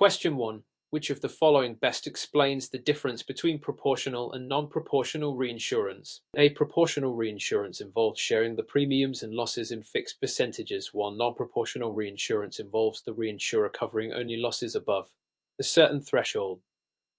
Question 1. Which of the following best explains the difference between proportional and non-proportional reinsurance? A. Proportional reinsurance involves sharing the premiums and losses in fixed percentages, while non-proportional reinsurance involves the reinsurer covering only losses above a certain threshold.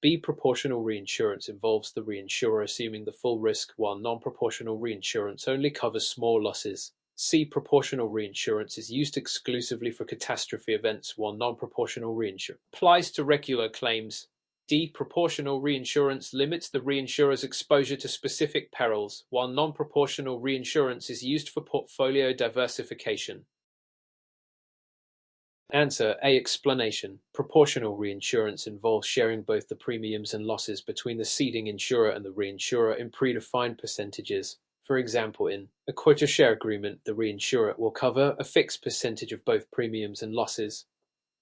B. Proportional reinsurance involves the reinsurer assuming the full risk, while non-proportional reinsurance only covers small losses. C. Proportional reinsurance is used exclusively for catastrophe events, while non-proportional reinsurance applies to regular claims. D. Proportional reinsurance limits the reinsurer's exposure to specific perils, while non-proportional reinsurance is used for portfolio diversification. Answer A. Explanation. Proportional reinsurance involves sharing both the premiums and losses between the ceding insurer and the reinsurer in predefined percentages. For example, in a quota share agreement, the reinsurer will cover a fixed percentage of both premiums and losses.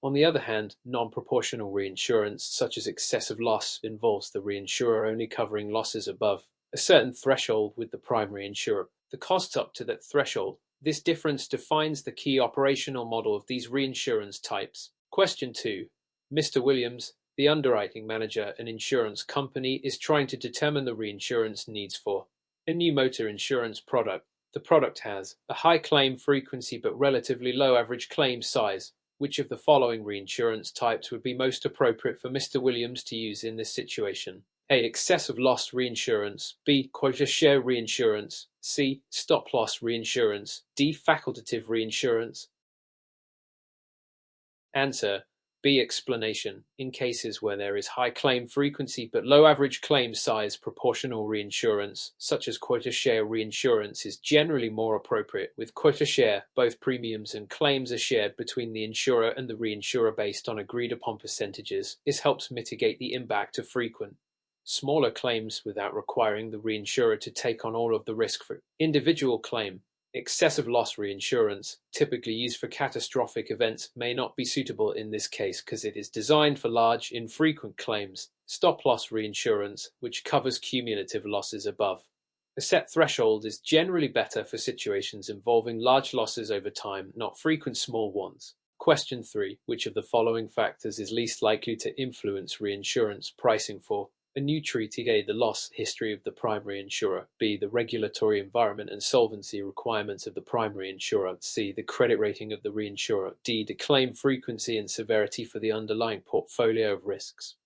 On the other hand, non-proportional reinsurance, such as excessive loss, involves the reinsurer only covering losses above a certain threshold with the primary insurer. The costs up to that threshold. This difference defines the key operational model of these reinsurance types. Question 2. Mr. Williams, the underwriting manager at an insurance company, is trying to determine the reinsurance needs for a new motor insurance product. The product has a high claim frequency but relatively low average claim size. Which of the following reinsurance types would be most appropriate for Mr. Williams to use in this situation? A. Excessive loss reinsurance. B. Quota share reinsurance. C. Stop loss reinsurance. D. Facultative reinsurance. Answer B. Explanation. In cases where there is high claim frequency but low average claim size, proportional reinsurance, such as quota share reinsurance, is generally more appropriate. With quota share, both premiums and claims are shared between the insurer and the reinsurer based on agreed upon percentages. This helps mitigate the impact of frequent smaller claims without requiring the reinsurer to take on all of the risk for individual claim. Excessive loss reinsurance, typically used for catastrophic events, may not be suitable in this case because it is designed for large, infrequent claims. Stop loss reinsurance, which covers cumulative losses above a set threshold, is generally better for situations involving large losses over time, not frequent small ones. Question 3. Which of the following factors is least likely to influence reinsurance pricing for a new treaty? A. The loss history of the primary insurer. B. The regulatory environment and solvency requirements of the primary insurer. C. The credit rating of the reinsurer. D. The claim frequency and severity for the underlying portfolio of risks.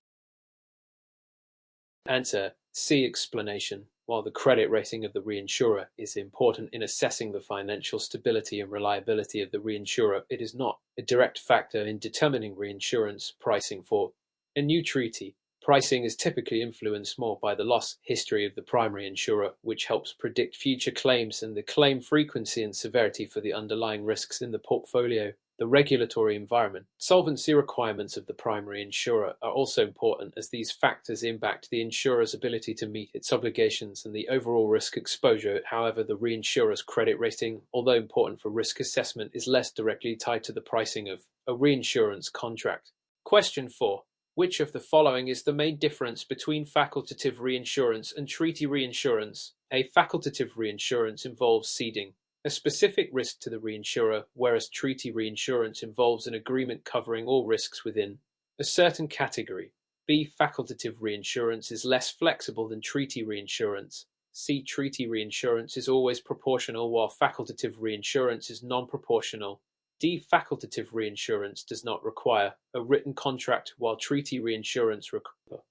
Answer C. Explanation. While the credit rating of the reinsurer is important in assessing the financial stability and reliability of the reinsurer, it is not a direct factor in determining reinsurance pricing for a new treaty. Pricing is typically influenced more by the loss history of the primary insurer, which helps predict future claims, and the claim frequency and severity for the underlying risks in the portfolio. The regulatory environment, solvency requirements of the primary insurer are also important, as these factors impact the insurer's ability to meet its obligations and the overall risk exposure. However, the reinsurer's credit rating, although important for risk assessment, is less directly tied to the pricing of a reinsurance contract. Question 4. Which of the following is the main difference between facultative reinsurance and treaty reinsurance? A. Facultative reinsurance involves ceding a specific risk to the reinsurer, whereas treaty reinsurance involves an agreement covering all risks within a certain category. B. Facultative reinsurance is less flexible than treaty reinsurance. C. Treaty reinsurance is always proportional, while facultative reinsurance is non-proportional. D. Facultative reinsurance does not require a written contract, while treaty reinsurance requires.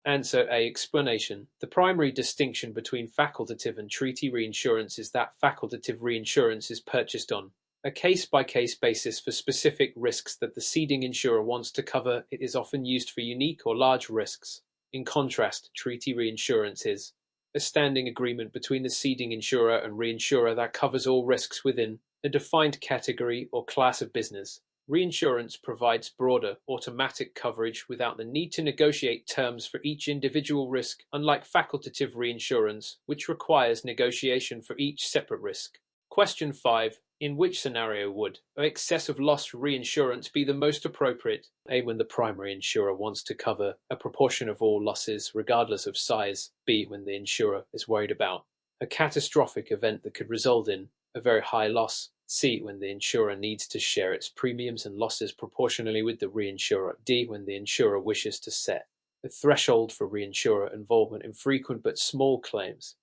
Answer A. Explanation. The primary distinction between facultative and treaty reinsurance is that facultative reinsurance is purchased on a case-by-case basis for specific risks that the ceding insurer wants to cover. It is often used for unique or large risks. In contrast, treaty reinsurance is a standing agreement between the ceding insurer and reinsurer that covers all risks within a defined category or class of business. Reinsurance provides broader, automatic coverage without the need to negotiate terms for each individual risk, unlike facultative reinsurance, which requires negotiation for each separate risk. Question 5. In which scenario would excessive loss reinsurance be the most appropriate? A. When the primary insurer wants to cover a proportion of all losses, regardless of size. B. When the insurer is worried about a catastrophic event that could result in a very high loss. C. When the insurer needs to share its premiums and losses proportionally with the reinsurer. D. When the insurer wishes to set a threshold for reinsurer involvement in frequent but small claims.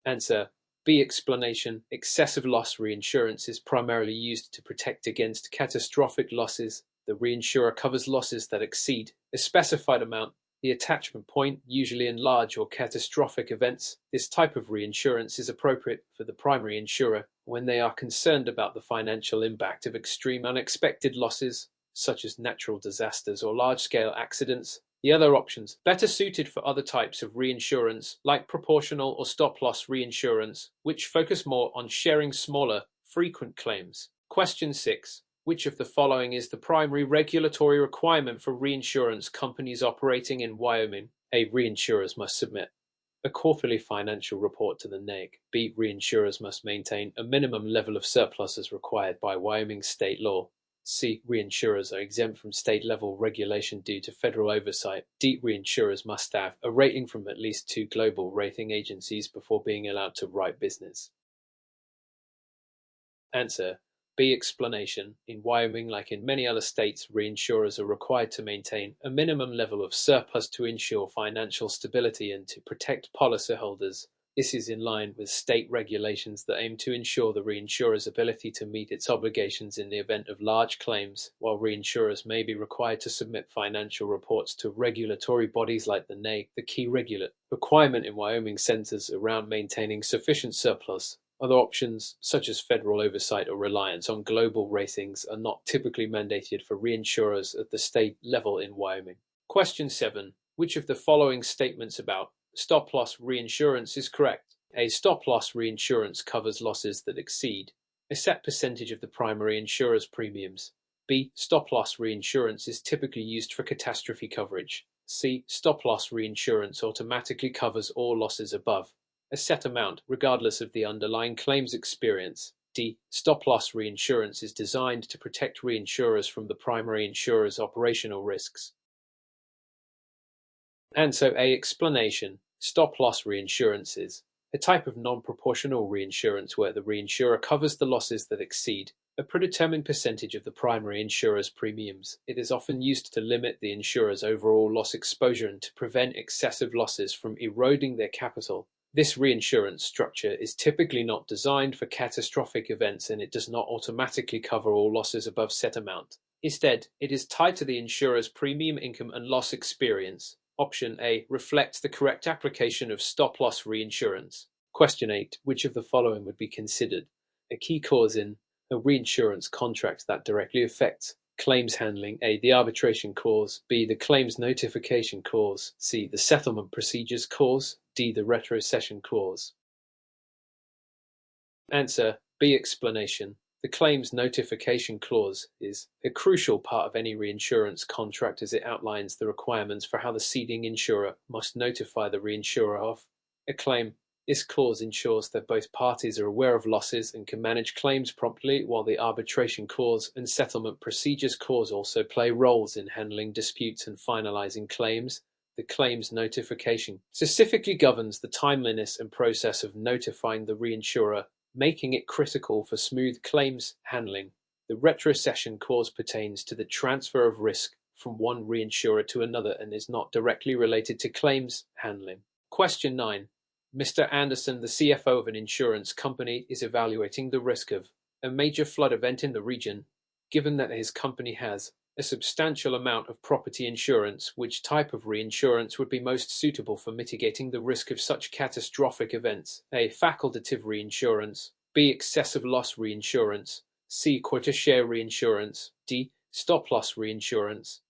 Answer B. Explanation. Excessive loss reinsurance is primarily used to protect against catastrophic losses. The reinsurer covers losses that exceed a specified amount. The attachment point, usually in large or catastrophic events. This type of reinsurance is appropriate for the primary insurer when they are concerned about the financial impact of extreme unexpected losses, such as natural disasters or large-scale accidents. The other options, better suited for other types of reinsurance, like proportional or stop-loss reinsurance, which focus more on sharing smaller, frequent claims. Question 6. Which of the following is the primary regulatory requirement for reinsurance companies operating in Wyoming? A. Reinsurers must submit a quarterly financial report to the NAIC. B. Reinsurers must maintain a minimum level of surplus as required by Wyoming state law. C. Reinsurers are exempt from state-level regulation due to federal oversight. D. Reinsurers must have a rating from at least 2 global rating agencies before being allowed to write business. Answer B. Explanation. In Wyoming, like in many other states, reinsurers are required to maintain a minimum level of surplus to ensure financial stability and to protect policyholders. This is in line with state regulations that aim to ensure the reinsurer's ability to meet its obligations in the event of large claims, while reinsurers may be required to submit financial reports to regulatory bodies like the NAIC. The key requirement in Wyoming centers around maintaining sufficient surplus. Other options, such as federal oversight or reliance on global ratings, are not typically mandated for reinsurers at the state level in Wyoming. Question 7. Which of the following statements about stop-loss reinsurance is correct? A. Stop-loss reinsurance covers losses that exceed a set percentage of the primary insurer's premiums. B. Stop-loss reinsurance is typically used for catastrophe coverage. C. Stop-loss reinsurance automatically covers all losses above a set amount, regardless of the underlying claims experience. D. Stop-loss reinsurance is designed to protect reinsurers from the primary insurer's operational risks. Answer A. Explanation. Stop-loss reinsurance is a type of non-proportional reinsurance where the reinsurer covers the losses that exceed a predetermined percentage of the primary insurer's premiums. It is often used to limit the insurer's overall loss exposure and to prevent excessive losses from eroding their capital. This reinsurance structure is typically not designed for catastrophic events and it does not automatically cover all losses above set amount. Instead, it is tied to the insurer's premium income and loss experience. Option A reflects the correct application of stop-loss reinsurance. Question 8. Which of the following would be considered a key cause in a reinsurance contract that directly affects claims handling? A. The arbitration clause. B. The claims notification clause. C. The settlement procedures clause. D. The retrocession clause. Answer B. Explanation. The claims notification clause is a crucial part of any reinsurance contract as it outlines the requirements for how the ceding insurer must notify the reinsurer of a claim. This clause ensures that both parties are aware of losses and can manage claims promptly, while the arbitration clause and settlement procedures clause also play roles in handling disputes and finalizing claims. The claims notification specifically governs the timeliness and process of notifying the reinsurer, making it critical for smooth claims handling. The retrocession clause pertains to the transfer of risk from one reinsurer to another and is not directly related to claims handling. Question 9. Mr. Anderson, the CFO of an insurance company, is evaluating the risk of a major flood event in the region. Given that his company has a substantial amount of property insurance, which type of reinsurance would be most suitable for mitigating the risk of such catastrophic events? A. Facultative reinsurance. B. Excessive loss reinsurance. C. Quota share reinsurance. D. Stop-loss reinsurance.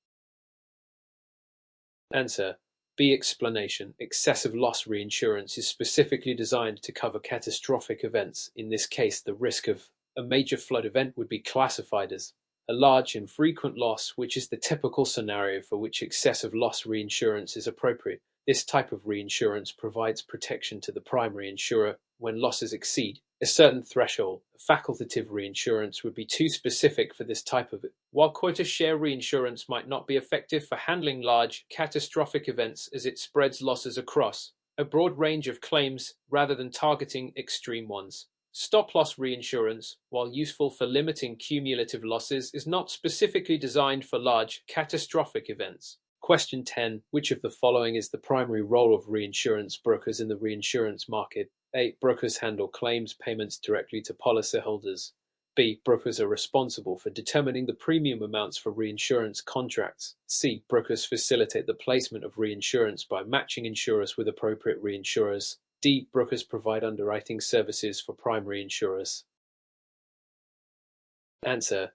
Answer B. Explanation. Excessive loss reinsurance is specifically designed to cover catastrophic events. In this case, the risk of a major flood event would be classified as a large and frequent loss, which is the typical scenario for which excessive loss reinsurance is appropriate. This type of reinsurance provides protection to the primary insurer when losses exceed a certain threshold. Facultative reinsurance would be too specific for this type of it. While quota share reinsurance might not be effective for handling large, catastrophic events as it spreads losses across a broad range of claims rather than targeting extreme ones. Stop-loss reinsurance, while useful for limiting cumulative losses, is not specifically designed for large, catastrophic events. Question 10. Which of the following is the primary role of reinsurance brokers in the reinsurance market? A. Brokers handle claims payments directly to policyholders. B. Brokers are responsible for determining the premium amounts for reinsurance contracts. C. Brokers facilitate the placement of reinsurance by matching insurers with appropriate reinsurers. D. Brokers provide underwriting services for primary insurers. Answer.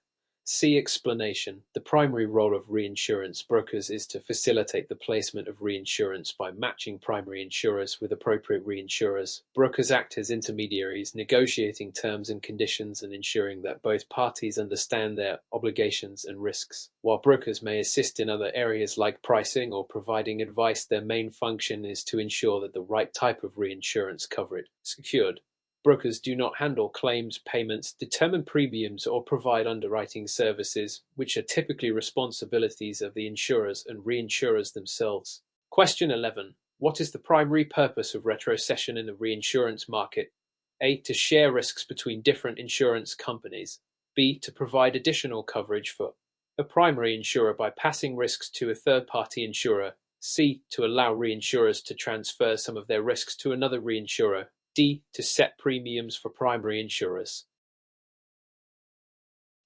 C. Explanation. The primary role of reinsurance brokers is to facilitate the placement of reinsurance by matching primary insurers with appropriate reinsurers. Brokers act as intermediaries, negotiating terms and conditions and ensuring that both parties understand their obligations and risks. While brokers may assist in other areas like pricing or providing advice, their main function is to ensure that the right type of reinsurance coverage is secured. Brokers do not handle claims payments, determine premiums, or provide underwriting services, which are typically responsibilities of the insurers and reinsurers themselves. Question 11. What is the primary purpose of retrocession in the reinsurance market? A. To share risks between different insurance companies. B. To provide additional coverage for a primary insurer by passing risks to a third-party insurer. C. To allow reinsurers to transfer some of their risks to another reinsurer. D. To set premiums for primary insurers.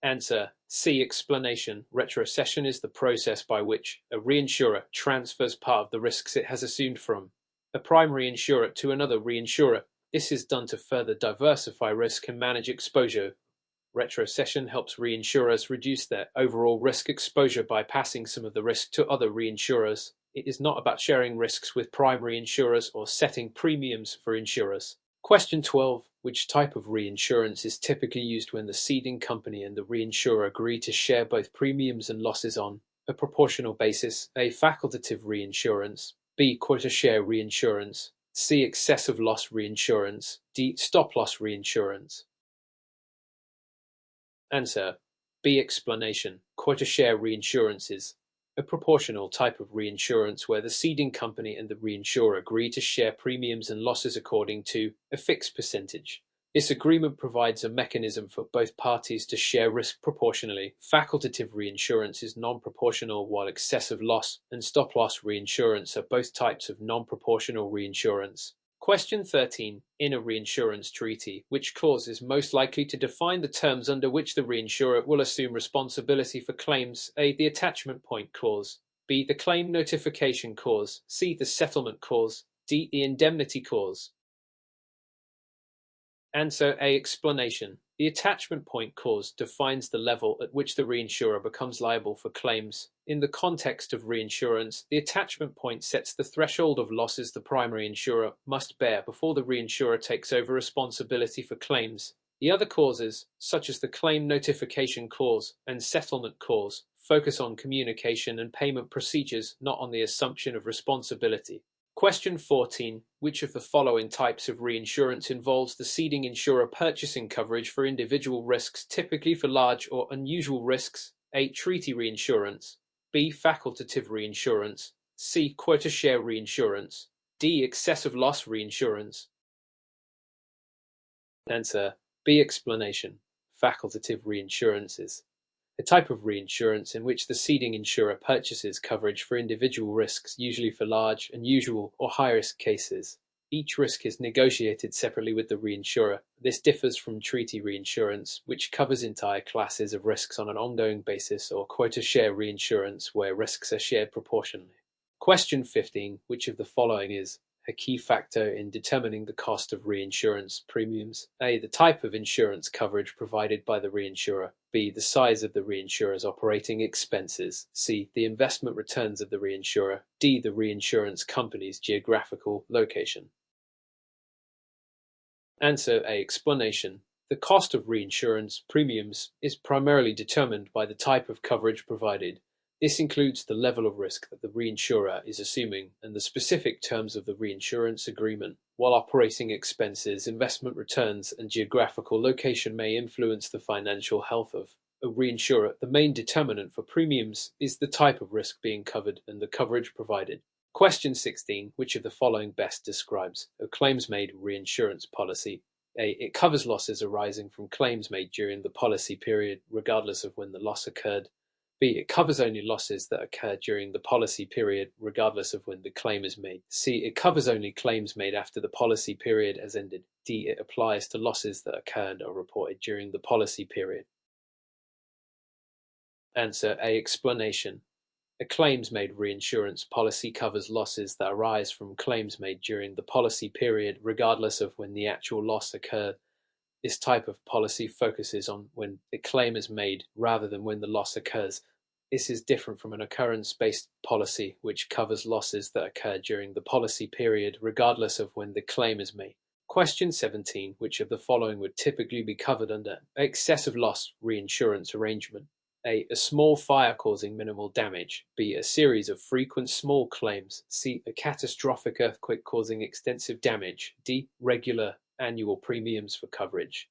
Answer. C. Explanation. Retrocession is the process by which a reinsurer transfers part of the risks it has assumed from a primary insurer to another reinsurer. This is done to further diversify risk and manage exposure. Retrocession helps reinsurers reduce their overall risk exposure by passing some of the risk to other reinsurers. It is not about sharing risks with primary insurers or setting premiums for insurers. Question 12. Which type of reinsurance is typically used when the ceding company and the reinsurer agree to share both premiums and losses on a proportional basis? A. Facultative reinsurance. B. Quota share reinsurance. C. Excessive loss reinsurance. D. Stop-loss reinsurance. Answer. B. Explanation. Quota share reinsurance is a proportional type of reinsurance where the ceding company and the reinsurer agree to share premiums and losses according to a fixed percentage. This agreement provides a mechanism for both parties to share risk proportionally. Facultative reinsurance is non-proportional, while excessive loss and stop-loss reinsurance are both types of non-proportional reinsurance. Question 13. In a reinsurance treaty, which clause is most likely to define the terms under which the reinsurer will assume responsibility for claims? A. The attachment point clause. B. The claim notification clause. C. The settlement clause. D. The indemnity clause. Answer. A. Explanation. The attachment point clause defines the level at which the reinsurer becomes liable for claims. In the context of reinsurance, the attachment point sets the threshold of losses the primary insurer must bear before the reinsurer takes over responsibility for claims. The other clauses, such as the claim notification clause and settlement clause, focus on communication and payment procedures, not on the assumption of responsibility. Question 14. Which of the following types of reinsurance involves the ceding insurer purchasing coverage for individual risks, typically for large or unusual risks? A. Treaty reinsurance. B. Facultative reinsurance. C. Quota share reinsurance. D. Excessive loss reinsurance. Answer. B. Explanation. Facultative reinsurance is a type of reinsurance in which the ceding insurer purchases coverage for individual risks, usually for large, unusual, or high-risk cases. Each risk is negotiated separately with the reinsurer. This differs from treaty reinsurance, which covers entire classes of risks on an ongoing basis, or quota share reinsurance, where risks are shared proportionally. Question 15. Which of the following is a key factor in determining the cost of reinsurance premiums? A. The type of insurance coverage provided by the reinsurer. B. The size of the reinsurer's operating expenses. C. The investment returns of the reinsurer. D. The reinsurance company's geographical location. Answer. A. Explanation. The cost of reinsurance premiums is primarily determined by the type of coverage provided. This includes the level of risk that the reinsurer is assuming and the specific terms of the reinsurance agreement. While operating expenses, investment returns, and geographical location may influence the financial health of a reinsurer, the main determinant for premiums is the type of risk being covered and the coverage provided. Question 16. Which of the following best describes a claims-made reinsurance policy? A. It covers losses arising from claims made during the policy period, regardless of when the loss occurred. B. It covers only losses that occur during the policy period, regardless of when the claim is made. C. It covers only claims made after the policy period has ended. D. It applies to losses that occurred or reported during the policy period. Answer A. Explanation. A claims-made reinsurance policy covers losses that arise from claims made during the policy period, regardless of when the actual loss occurred. This type of policy focuses on when the claim is made rather than when the loss occurs. This is different from an occurrence-based policy, which covers losses that occur during the policy period, regardless of when the claim is made. Question 17. Which of the following would typically be covered under excessive loss reinsurance arrangement? A. A small fire causing minimal damage. B. A series of frequent small claims. C. A catastrophic earthquake causing extensive damage. D. Regular annual premiums for coverage.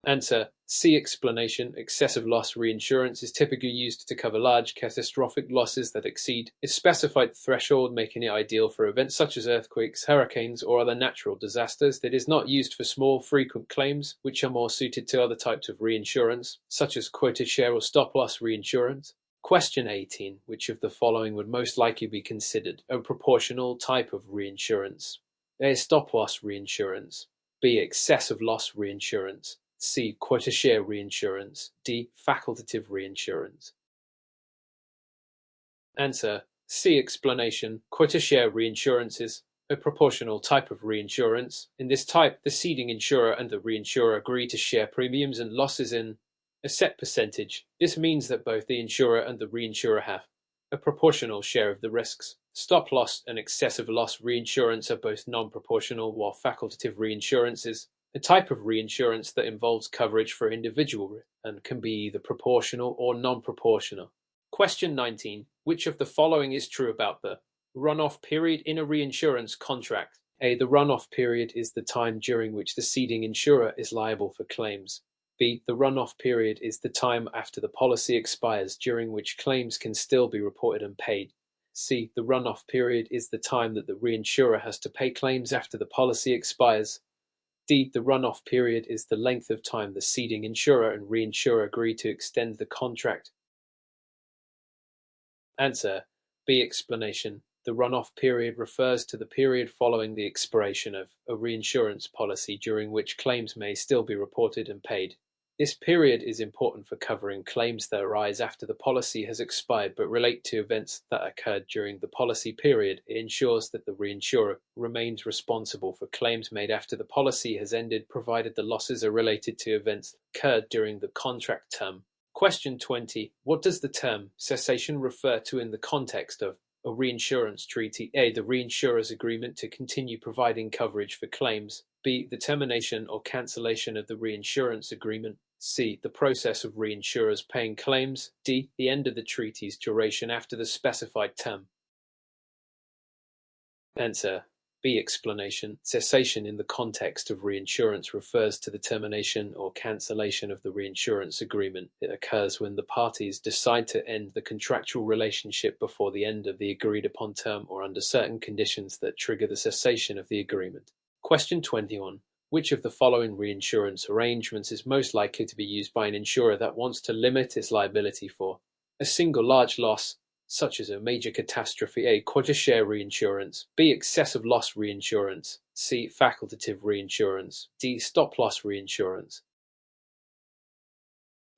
Answer C. Explanation. Excessive loss reinsurance is typically used to cover large catastrophic losses that exceed a specified threshold, making it ideal for events such as earthquakes, hurricanes, or other natural disasters. It is not used for small, frequent claims, which are more suited to other types of reinsurance, such as quota share or stop-loss reinsurance. Question 18. Which of the following would most likely be considered a proportional type of reinsurance? A. Stop-loss reinsurance. B. Excessive loss reinsurance. C. Quota share reinsurance. D. Facultative reinsurance. Answer C. Explanation. Quota share reinsurance is a proportional type of reinsurance. In this type, the ceding insurer and the reinsurer agree to share premiums and losses in a set percentage. This means that both the insurer and the reinsurer have a proportional share of the risks. Stop loss and excessive loss reinsurance are both non-proportional, while facultative reinsurance is a type of reinsurance that involves coverage for individual risk and can be either proportional or non-proportional. Question 19. Which of the following is true about the run-off period in a reinsurance contract? A. The run-off period is the time during which the ceding insurer is liable for claims. B. The run-off period is the time after the policy expires, during which claims can still be reported and paid. C. The run-off period is the time that the reinsurer has to pay claims after the policy expires. D. The run-off period is the length of time the ceding insurer and reinsurer agree to extend the contract. Answer B. Explanation. The run-off period refers to the period following the expiration of a reinsurance policy during which claims may still be reported and paid. This period is important for covering claims that arise after the policy has expired but relate to events that occurred during the policy period. It ensures that the reinsurer remains responsible for claims made after the policy has ended, provided the losses are related to events occurred during the contract term. Question 20. What does the term cessation refer to in the context of a reinsurance treaty? A. The reinsurer's agreement to continue providing coverage for claims. B. The termination or cancellation of the reinsurance agreement. C. The process of reinsurers paying claims. D. The end of the treaty's duration after the specified term. Answer B. Explanation. Cessation in the context of reinsurance refers to the termination or cancellation of the reinsurance agreement. It occurs when the parties decide to end the contractual relationship before the end of the agreed upon term or under certain conditions that trigger the cessation of the agreement. Question 21. Which of the following reinsurance arrangements is most likely to be used by an insurer that wants to limit its liability for a single large loss, such as a major catastrophe? A. Quota share reinsurance. B. Excessive loss reinsurance. C. Facultative reinsurance. D. Stop loss reinsurance.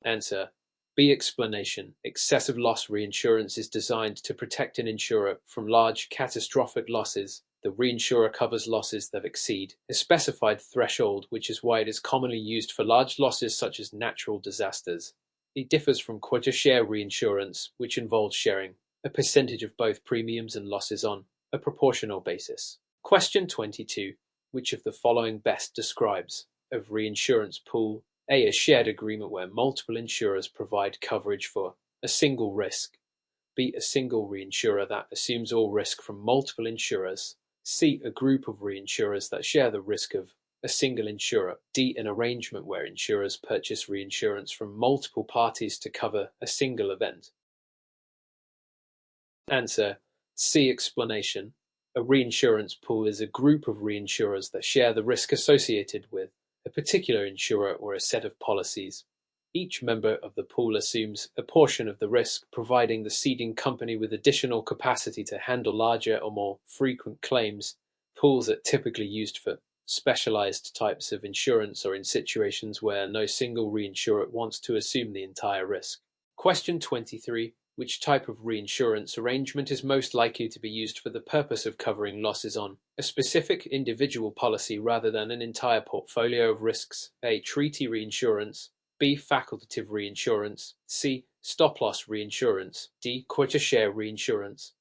Answer B. Explanation. Excessive loss reinsurance is designed to protect an insurer from large catastrophic losses. The reinsurer covers losses that exceed a specified threshold, which is why it is commonly used for large losses such as natural disasters. It differs from quota share reinsurance, which involves sharing a percentage of both premiums and losses on a proportional basis. Question 22. Which of the following best describes a reinsurance pool? A. A shared agreement where multiple insurers provide coverage for a single risk. B. A single reinsurer that assumes all risk from multiple insurers. C. A group of reinsurers that share the risk of a single insurer. D. An arrangement where insurers purchase reinsurance from multiple parties to cover a single event. Answer C. Explanation. A reinsurance pool is a group of reinsurers that share the risk associated with a particular insurer or a set of policies. Each member of the pool assumes a portion of the risk, providing the ceding company with additional capacity to handle larger or more frequent claims. Pools are typically used for specialized types of insurance or in situations where no single reinsurer wants to assume the entire risk. Question 23. Which type of reinsurance arrangement is most likely to be used for the purpose of covering losses on a specific individual policy rather than an entire portfolio of risks? A. Treaty reinsurance. B. Facultative reinsurance. C. Stop-loss reinsurance. D. Quota share reinsurance.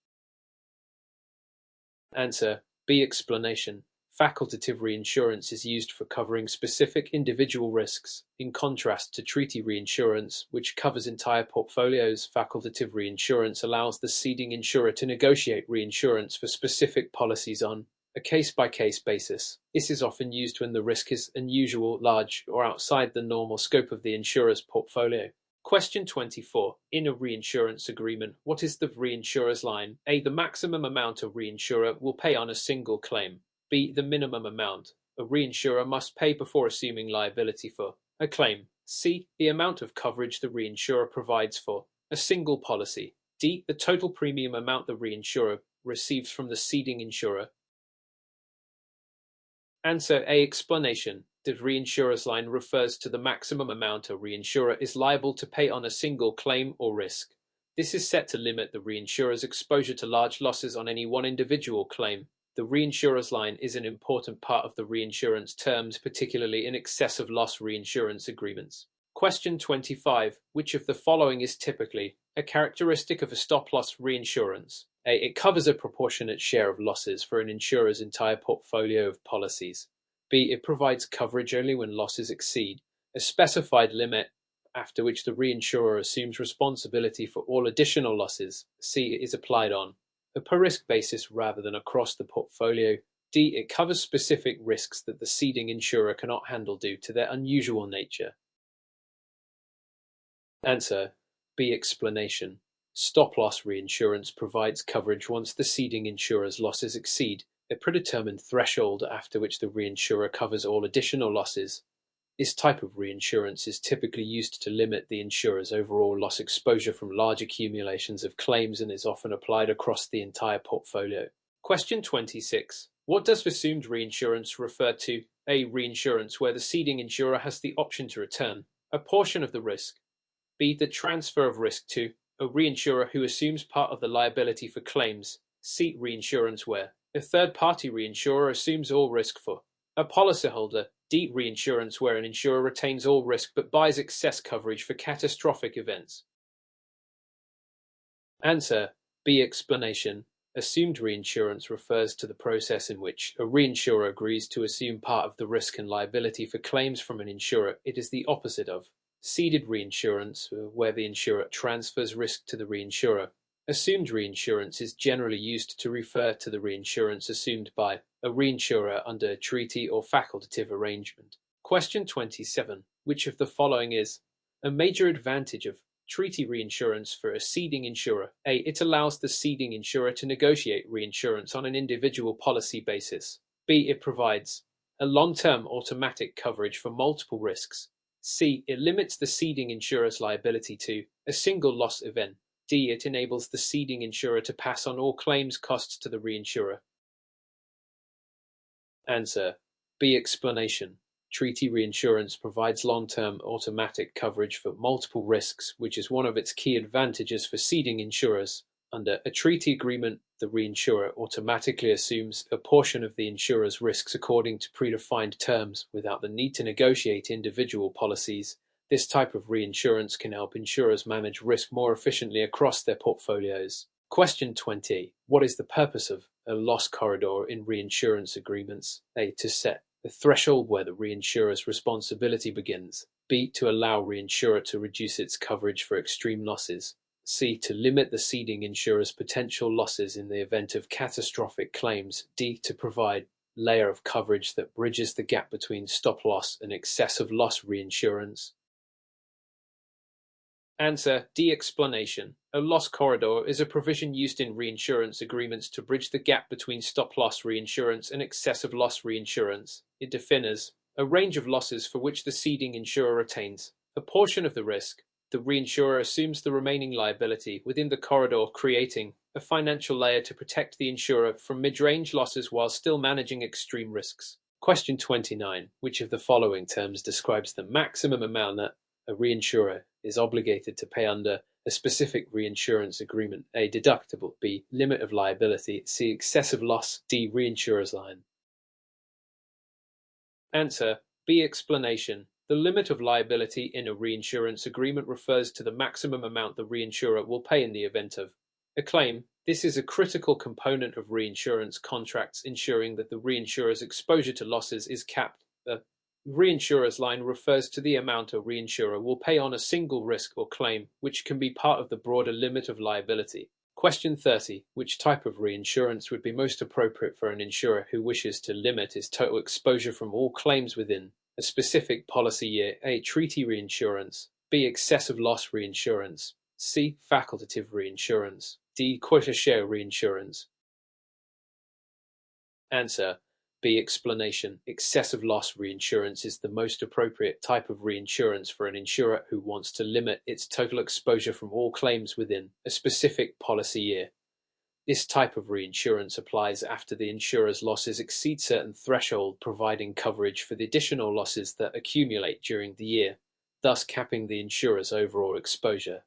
Answer: B. Explanation. Facultative reinsurance is used for covering specific individual risks, in contrast to treaty reinsurance, which covers entire portfolios. Facultative reinsurance allows the ceding insurer to negotiate reinsurance for specific policies on a case-by-case basis. This is often used when the risk is unusual, large, or outside the normal scope of the insurer's portfolio. Question 24. In a reinsurance agreement, what is the reinsurer's line? A. The maximum amount a reinsurer will pay on a single claim. B. The minimum amount a reinsurer must pay before assuming liability for a claim. C. The amount of coverage the reinsurer provides for a single policy. D. The total premium amount the reinsurer receives from the ceding insurer. Answer: A. Explanation. The reinsurer's line refers to the maximum amount a reinsurer is liable to pay on a single claim or risk. This is set to limit the reinsurer's exposure to large losses on any one individual claim. The reinsurer's line is an important part of the reinsurance terms, particularly in excess of loss reinsurance agreements. Question 25. Which of the following is typically a characteristic of a stop-loss reinsurance? A. It covers a proportionate share of losses for an insurer's entire portfolio of policies. B. It provides coverage only when losses exceed a specified limit, after which the reinsurer assumes responsibility for all additional losses. C. It is applied on a per-risk basis rather than across the portfolio. D. It covers specific risks that the ceding insurer cannot handle due to their unusual nature. Answer: B. Explanation. Stop-loss reinsurance provides coverage once the ceding insurer's losses exceed a predetermined threshold, after which the reinsurer covers all additional losses. This type of reinsurance is typically used to limit the insurer's overall loss exposure from large accumulations of claims and is often applied across the entire portfolio. Question 26. What does assumed reinsurance refer to? A. Reinsurance where the ceding insurer has the option to return a portion of the risk. B. The transfer of risk to a reinsurer who assumes part of the liability for claims. C. Reinsurance where a third-party reinsurer assumes all risk for a policyholder. D. Reinsurance where an insurer retains all risk but buys excess coverage for catastrophic events. Answer: B. Explanation. Assumed reinsurance refers to the process in which a reinsurer agrees to assume part of the risk and liability for claims from an insurer. It is the opposite of ceded reinsurance, where the insurer transfers risk to the reinsurer. Assumed reinsurance is generally used to refer to the reinsurance assumed by a reinsurer under a treaty or facultative arrangement. Question 27. Which of the following is a major advantage of treaty reinsurance for a ceding insurer? A. It allows the ceding insurer to negotiate reinsurance on an individual policy basis. B. It provides a long-term automatic coverage for multiple risks. C. It limits the ceding insurer's liability to a single loss event. D. It enables the ceding insurer to pass on all claims costs to the reinsurer. Answer: B. Explanation. Treaty reinsurance provides long-term automatic coverage for multiple risks, which is one of its key advantages for ceding insurers. Under a treaty agreement, the reinsurer automatically assumes a portion of the insurer's risks according to predefined terms, without the need to negotiate individual policies. This type of reinsurance can help insurers manage risk more efficiently across their portfolios. Question 20. What is the purpose of a loss corridor in reinsurance agreements? A. To set the threshold where the reinsurer's responsibility begins. B. To allow reinsurer to reduce its coverage for extreme losses. C. To limit the ceding insurer's potential losses in the event of catastrophic claims. D. To provide a layer of coverage that bridges the gap between stop-loss and excessive loss reinsurance. Answer D. Explanation. A loss corridor is a provision used in reinsurance agreements to bridge the gap between stop-loss reinsurance and excessive loss reinsurance. It defines a range of losses for which the ceding insurer retains a portion of the risk. The reinsurer assumes the remaining liability within the corridor, creating a financial layer to protect the insurer from mid-range losses while still managing extreme risks. Question 29. Which of the following terms describes the maximum amount that a reinsurer is obligated to pay under a specific reinsurance agreement? A. Deductible. B. Limit of liability. C. Excessive loss. D. Reinsurer's line. Answer B. Explanation. The limit of liability in a reinsurance agreement refers to the maximum amount the reinsurer will pay in the event of a claim. This is a critical component of reinsurance contracts, ensuring that the reinsurer's exposure to losses is capped. The reinsurer's line refers to the amount a reinsurer will pay on a single risk or claim, which can be part of the broader limit of liability. Question 30. Which type of reinsurance would be most appropriate for an insurer who wishes to limit his total exposure from all claims within a specific policy year? A. Treaty reinsurance. B. Excessive loss reinsurance. C. Facultative reinsurance. D. Quota share reinsurance. Answer B. Explanation. Excessive loss reinsurance is the most appropriate type of reinsurance for an insurer who wants to limit its total exposure from all claims within a specific policy year. This type of reinsurance applies after the insurer's losses exceed certain threshold, providing coverage for the additional losses that accumulate during the year, thus capping the insurer's overall exposure.